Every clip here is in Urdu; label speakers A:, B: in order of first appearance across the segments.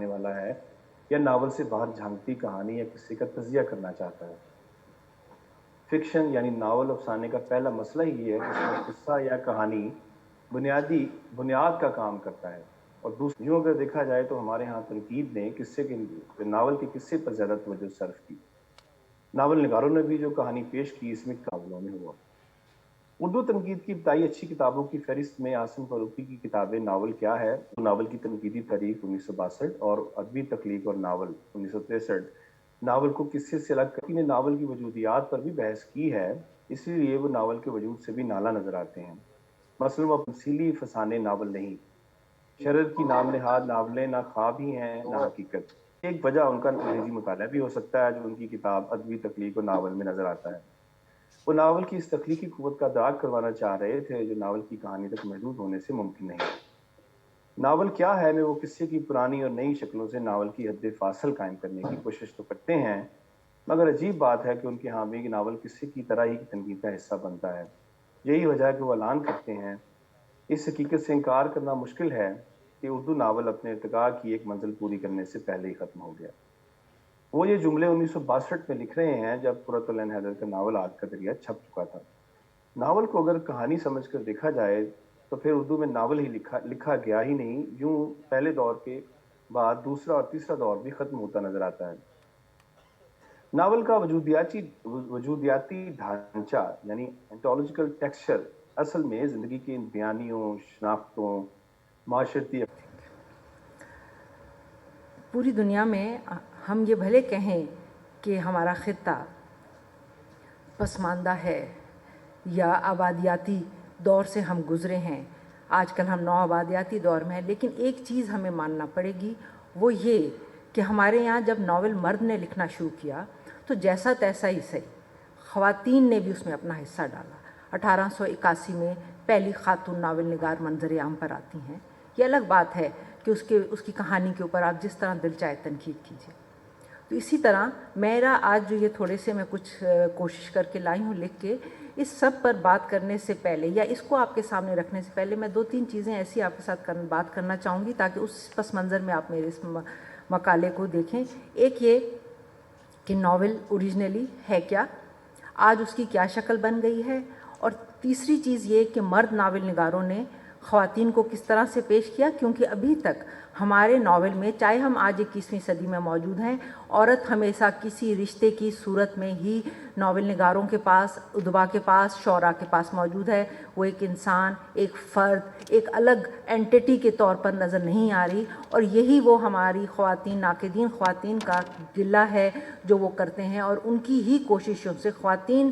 A: دکھانے والا ہے یا ناول سے باہر جھانکتی کہانی یا قصے کا تجزیہ کرنا چاہتا ہے؟ فکشن یعنی ناول افسانے کا پہلا مسئلہ یہ ہے کہ اس میں قصہ یا کہانی بنیاد کا کام کرتا ہے، اور دوسری یوں اگر دیکھا جائے تو ہمارے ہاں تنقید نے ناول کے قصے پر زیادہ توجہ صرف کی۔ ناول نگاروں نے بھی جو کہانی پیش کی اس میں ناولوں میں ہوا۔ اردو تنقید کی ابتدائی اچھی کتابوں کی فہرست میں عاصم فاروقی کی کتابیں ناول کیا ہے، ناول کی تنقیدی تاریخ 1962 اور ادبی تخلیق اور ناول 1963 ناول کو قصے سے الگ کرتی نے ناول کی وجودیات پر بھی بحث کی ہے، اسی لیے وہ ناول کے وجود سے بھی نالا نظر آتے ہیں۔ مثلا وہ تمثیلی فسانے ناول نہیں، شرر کی نام نہاد ناولیں نہ خواب ہی ہیں نہ حقیقت۔ ایک وجہ ان کا انگریزی مطالعہ بھی ہو سکتا ہے جو ان کی کتاب ادبی تخلیق و ناول میں نظر آتا ہے۔ وہ ناول کی اس تخلیقی قوت کا ادراک کروانا چاہ رہے تھے جو ناول کی کہانی تک محدود ہونے سے ممکن نہیں۔ ناول کیا ہے میں وہ قصے کی پرانی اور نئی شکلوں سے ناول کی حد فاصل قائم کرنے کی کوشش تو کرتے ہیں، مگر عجیب بات ہے کہ ان کے حامی ناول قصے کی طرح ہی تنقید کا حصہ بنتا ہے۔ یہی وجہ ہے کہ وہ اعلان کرتے ہیں، اس حقیقت سے انکار کرنا مشکل ہے کہ اردو ناول اپنے ارتقاء کی ایک منزل پوری کرنے سے پہلے ہی ختم ہو گیا۔ وہ یہ جملے 1962 میں لکھ رہے ہیں جب قرۃ العین حیدر کا ناول آگ کا دریا چھپ چکا تھا۔ ناول کو اگر کہانی سمجھ کر دیکھا جائے تو پھر اردو میں ناول ہی لکھا گیا ہی نہیں، یوں پہلے دور کے بعد دوسرا اور تیسرا دور بھی ختم ہوتا نظر آتا ہے۔ ناول کا وجودیاتی ڈھانچہ یعنی انٹالوجیکل ٹیکسچر اصل میں زندگی کے بیانیوں، شناختوں، معاشرتی
B: پوری دنیا میں ہم یہ بھلے کہیں کہ ہمارا خطہ پسماندہ ہے یا آبادیاتی دور سے ہم گزرے ہیں، آج کل ہم نو آبادیاتی دور میں ہیں، لیکن ایک چیز ہمیں ماننا پڑے گی، وہ یہ کہ ہمارے یہاں جب ناول مرد نے لکھنا شروع کیا تو جیسا تیسا ہی صحیح خواتین نے بھی اس میں اپنا حصہ ڈالا۔ 1881 میں پہلی خاتون ناول نگار منظر عام پر آتی ہیں۔ یہ الگ بات ہے کہ اس کی کہانی کے اوپر آپ جس طرح دل چاہے تنقید کیجیے۔ تو اسی طرح میرا آج جو یہ تھوڑے سے میں کچھ کوشش کر کے لائی ہوں لکھ کے، اس سب پر بات کرنے سے پہلے یا اس کو آپ کے سامنے رکھنے سے پہلے میں 2-3 چیزیں ایسی آپ کے ساتھ بات کرنا چاہوں گی تاکہ اس پس منظر میں آپ میرے اس مقالے کو دیکھیں۔ ایک یہ کہ ناول اوریجنلی ہے کیا، آج اس کی کیا شکل بن گئی ہے، اور تیسری چیز یہ کہ مرد ناول نگاروں نے خواتین کو کس طرح سے پیش کیا، کیونکہ ابھی تک ہمارے ناول میں چاہے ہم آج 21ویں صدی میں موجود ہیں، عورت ہمیشہ کسی رشتے کی صورت میں ہی ناول نگاروں کے پاس، ادبا کے پاس، شعراء کے پاس موجود ہے۔ وہ ایک انسان، ایک فرد، ایک الگ اینٹیٹی کے طور پر نظر نہیں آ رہی، اور یہی وہ ہماری خواتین، ناقدین خواتین کا گلہ ہے جو وہ کرتے ہیں، اور ان کی ہی کوششوں سے، خواتین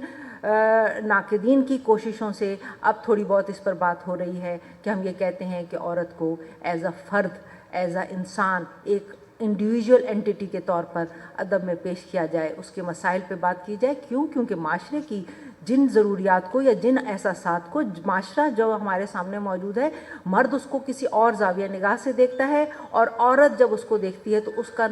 B: ناقدین کی کوششوں سے اب تھوڑی بہت اس پر بات ہو رہی ہے کہ ہم یہ کہتے ہیں کہ عورت کو ایز اے فرد، ایز اے انسان، ایک انڈیویجول اینٹیٹی کے طور پر ادب میں پیش کیا جائے، اس کے مسائل پہ بات کی جائے۔ کیونکہ معاشرے کی جن ضروریات کو یا جن احساسات کو معاشرہ جو ہمارے سامنے موجود ہے، مرد اس کو کسی اور زاویہ نگاہ سے دیکھتا ہے، اور عورت جب اس کو دیکھتی ہے تو اس کا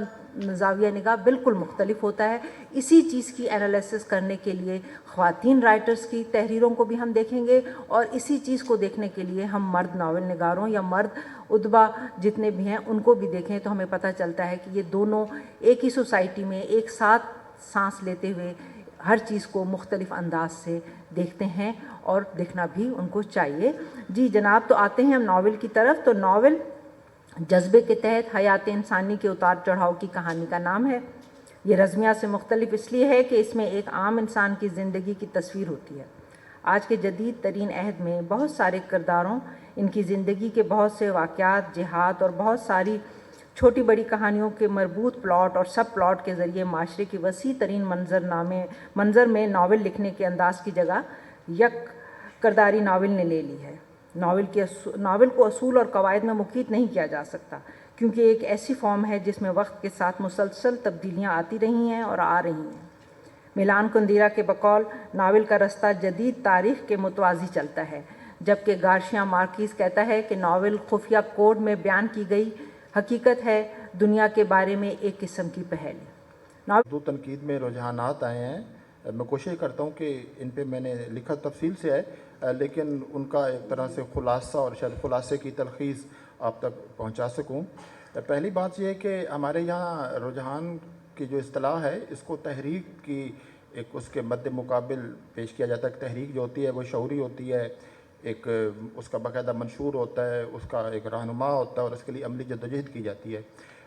B: زاویہ نگاہ بالکل مختلف ہوتا ہے۔ اسی چیز کی انالیسس کرنے کے لیے خواتین رائٹرز کی تحریروں کو بھی ہم دیکھیں گے، اور اسی چیز کو دیکھنے کے لیے ہم مرد ناول نگاروں یا مرد ادبا جتنے بھی ہیں ان کو بھی دیکھیں تو ہمیں پتہ چلتا ہے کہ یہ دونوں ایک ہی سوسائٹی میں ایک ساتھ سانس لیتے ہوئے ہر چیز کو مختلف انداز سے دیکھتے ہیں، اور دیکھنا بھی ان کو چاہیے۔ جی جناب، تو آتے ہیں ہم ناول کی طرف۔ تو ناول جذبے کے تحت حیات انسانی کے اتار چڑھاؤ کی کہانی کا نام ہے۔ یہ رزمیہ سے مختلف اس لیے ہے کہ اس میں ایک عام انسان کی زندگی کی تصویر ہوتی ہے۔ آج کے جدید ترین عہد میں بہت سارے کرداروں، ان کی زندگی کے بہت سے واقعات، جہاد اور بہت ساری چھوٹی بڑی کہانیوں کے مربوط پلاٹ اور سب پلاٹ کے ذریعے معاشرے کی وسیع ترین منظر میں ناول لکھنے کے انداز کی جگہ یک کرداری ناول نے لے لی ہے۔ ناول کو اصول اور قواعد میں مقید نہیں کیا جا سکتا، کیونکہ ایک ایسی فارم ہے جس میں وقت کے ساتھ مسلسل تبدیلیاں آتی رہی ہیں اور آ رہی ہیں۔ میلان کندیرا کے بقول ناول کا رستہ جدید تاریخ کے متوازی چلتا ہے، جبکہ گارشیا مارکیز کہتا ہے کہ ناول خفیہ کوڈ میں بیان کی گئی حقیقت ہے، دنیا کے بارے میں ایک قسم کی پہل ہے۔
C: اردو تنقید میں رجحانات آئے ہیں، میں کوشش کرتا ہوں کہ ان پہ میں نے لکھا تفصیل سے ہے، لیکن ان کا ایک طرح سے خلاصہ اور شاید خلاصے کی تلخیص آپ تک پہنچا سکوں۔ پہلی بات یہ ہے کہ ہمارے یہاں رجحان کی جو اصطلاح ہے اس کو تحریک کی ایک اس کے مد مقابل پیش کیا جاتا ہے کہ تحریک جو ہوتی ہے وہ شعوری ہوتی ہے، ایک اس کا باقاعدہ منشور ہوتا ہے، اس کا ایک رہنما ہوتا ہے اور اس کے لیے عملی جدوجہد کی جاتی ہے،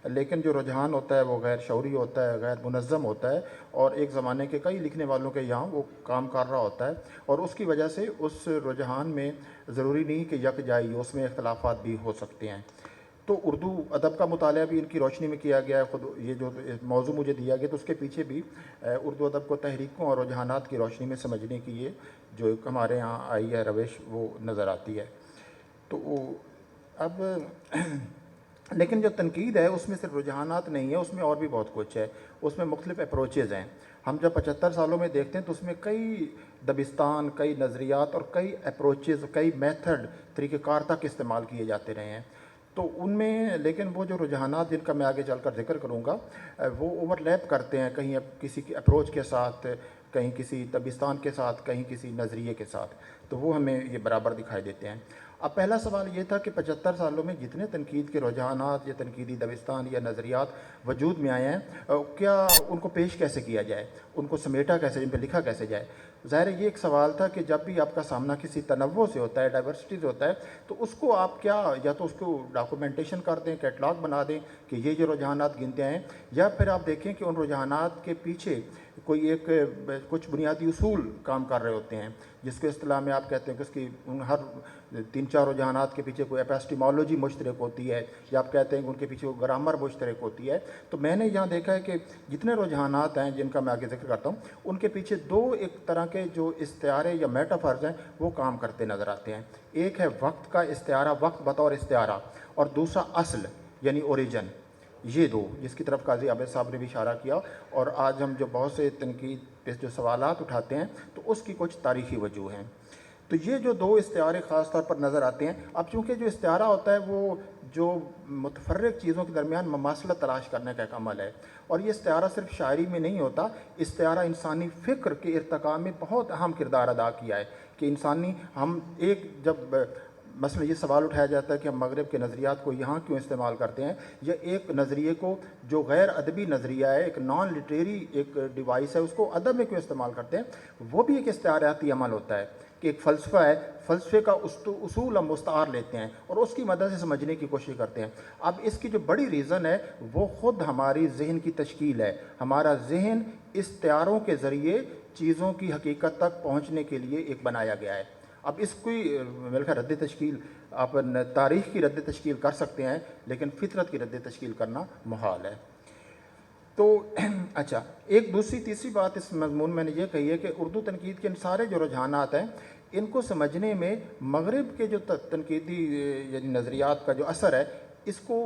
C: لیکن جو رجحان ہوتا ہے وہ غیر شعوری ہوتا ہے، غیر منظم ہوتا ہے، اور ایک زمانے کے کئی لکھنے والوں کے یہاں وہ کام کر رہا ہوتا ہے، اور اس کی وجہ سے اس رجحان میں ضروری نہیں کہ یک جائی، اس میں اختلافات بھی ہو سکتے ہیں۔ تو اردو ادب کا مطالعہ بھی ان کی روشنی میں کیا گیا ہے۔ خود یہ جو موضوع مجھے دیا گیا تو اس کے پیچھے بھی اردو ادب کو تحریکوں اور رجحانات کی روشنی میں سمجھنے کی یہ جو ایک ہمارے یہاں آئی ہے روش وہ نظر آتی ہے۔ تو اب لیکن جو تنقید ہے اس میں صرف رجحانات نہیں ہے، اس میں اور بھی بہت کچھ ہے، اس میں مختلف اپروچز ہیں۔ ہم جب 75 سالوں میں دیکھتے ہیں تو اس میں کئی دبستان، کئی نظریات اور کئی اپروچز، کئی میتھڈ، طریقہ کار تک استعمال کیے جاتے رہے ہیں۔ تو ان میں لیکن وہ جو رجحانات جن کا میں آگے چل کر ذکر کروں گا وہ اوور لیپ کرتے ہیں، کہیں کسی کی اپروچ کے ساتھ، کہیں کسی دبستان کے ساتھ، کہیں کسی نظریے کے ساتھ، تو وہ ہمیں یہ برابر دکھائی دیتے ہیں۔ اب پہلا سوال یہ تھا کہ 75 سالوں میں جتنے تنقید کے رجحانات یا تنقیدی دبستان یا نظریات وجود میں آئے ہیں، کیا ان کو پیش کیسے کیا جائے، ان کو سمیٹا کیسے، ان پہ لکھا کیسے جائے؟ ظاہر ہے یہ ایک سوال تھا کہ جب بھی آپ کا سامنا کسی تنوع سے ہوتا ہے، ڈائیورسٹی سے ہوتا ہے، تو اس کو آپ کیا یا تو اس کو ڈاکومنٹیشن کر دیں، کیٹلاگ بنا دیں کہ یہ جو رجحانات گنتے ہیں، یا پھر آپ دیکھیں کہ ان رجحانات کے پیچھے کوئی ایک کچھ بنیادی اصول کام کر رہے ہوتے ہیں، جس کے اصطلاح میں آپ کہتے ہیں کہ اس کی ہر 3-4 رجحانات کے پیچھے کوئی ایپسٹیمالوجی مشترک ہوتی ہے، یا آپ کہتے ہیں کہ ان کے پیچھے کوئی گرامر مشترک ہوتی ہے۔ تو میں نے یہاں دیکھا ہے کہ جتنے رجحانات ہیں جن کا میں آگے ذکر کرتا ہوں، ان کے پیچھے دو ایک طرح کے جو استعارے یا میٹافرز ہیں وہ کام کرتے نظر آتے ہیں۔ ایک ہے وقت کا استعارہ، وقت بطور استعارہ، اور دوسرا اصل یعنی اوریجن۔ یہ دو جس کی طرف قاضی عابد صاحب نے بھی اشارہ کیا، اور آج ہم جو بہت سے تنقید پہ جو سوالات اٹھاتے ہیں تو اس کی کچھ تاریخی وجوہ ہیں۔ تو یہ جو دو استعارے خاص طور پر نظر آتے ہیں۔ اب چونکہ جو استعارہ ہوتا ہے وہ جو متفرق چیزوں کے درمیان مماثلت تلاش کرنے کا ایک عمل ہے، اور یہ استعارہ صرف شاعری میں نہیں ہوتا، استعارہ انسانی فکر کے ارتقاء میں بہت اہم کردار ادا کیا ہے کہ انسانی ہم ایک جب مثلا یہ سوال اٹھایا جاتا ہے کہ ہم مغرب کے نظریات کو یہاں کیوں استعمال کرتے ہیں، یا ایک نظریے کو جو غیر ادبی نظریہ ہے، ایک نان لٹریری ایک ڈیوائس ہے، اس کو ادب میں کیوں استعمال کرتے ہیں، وہ بھی ایک استعاراتی عمل ہوتا ہے کہ ایک فلسفہ ہے، فلسفے کا اصول ہم مستعار لیتے ہیں اور اس کی مدد سے سمجھنے کی کوشش کرتے ہیں۔ اب اس کی جو بڑی ریزن ہے وہ خود ہماری ذہن کی تشکیل ہے۔ ہمارا ذہن استعاروں کے ذریعے چیزوں کی حقیقت تک پہنچنے کے لیے ایک بنایا گیا ہے۔ اب اس کی میرے خیال رد تشکیل آپ تاریخ کی رد تشکیل کر سکتے ہیں، لیکن فطرت کی رد تشکیل کرنا محال ہے۔ تو اچھا، ایک دوسری تیسری بات اس مضمون میں نے یہ کہی ہے کہ اردو تنقید کے ان سارے جو رجحانات ہیں ان کو سمجھنے میں مغرب کے جو تنقیدی یعنی نظریات کا جو اثر ہے اس کو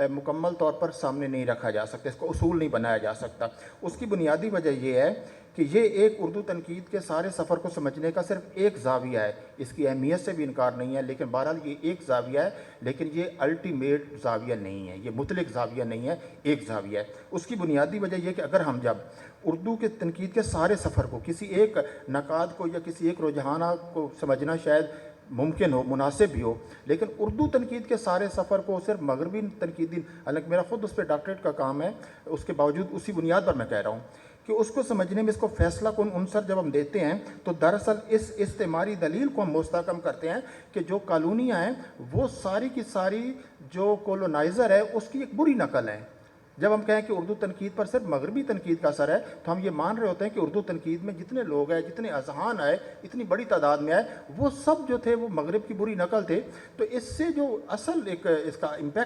C: مکمل طور پر سامنے نہیں رکھا جا سکتا، اس کو اصول نہیں بنایا جا سکتا۔ اس کی بنیادی وجہ یہ ہے کہ یہ ایک اردو تنقید کے سارے سفر کو سمجھنے کا صرف ایک زاویہ ہے، اس کی اہمیت سے بھی انکار نہیں ہے، لیکن بہرحال یہ ایک زاویہ ہے، لیکن یہ الٹیمیٹ زاویہ نہیں ہے، یہ مطلق زاویہ نہیں ہے، ایک زاویہ ہے۔ اس کی بنیادی وجہ یہ کہ اگر ہم جب اردو کے تنقید کے سارے سفر کو کسی ایک نقاد کو یا کسی ایک رجحانات کو سمجھنا شاید ممکن ہو، مناسب بھی ہو، لیکن اردو تنقید کے سارے سفر کو صرف مغربی تنقیدی، حالانکہ میرا خود اس پہ ڈاکٹریٹ کا کام ہے، اس کے باوجود اسی بنیاد پر میں کہہ رہا ہوں کہ اس کو سمجھنے میں اس کو فیصلہ کن عنصر جب ہم دیتے ہیں تو دراصل اس استعماری دلیل کو ہم مستحکم کرتے ہیں کہ جو کالونیاں ہیں وہ ساری کی ساری جو کولونائزر ہے اس کی ایک بری نقل ہے۔ جب ہم کہیں کہ اردو تنقید پر صرف مغربی تنقید کا اثر ہے تو ہم یہ مان رہے ہوتے ہیں کہ اردو تنقید میں جتنے لوگ ہیں، جتنے اذہان آئے، اتنی بڑی تعداد میں آئے، وہ سب جو تھے وہ مغرب کی بری نقل تھے۔ تو اس سے جو اصل ایک اس کا امپیکٹ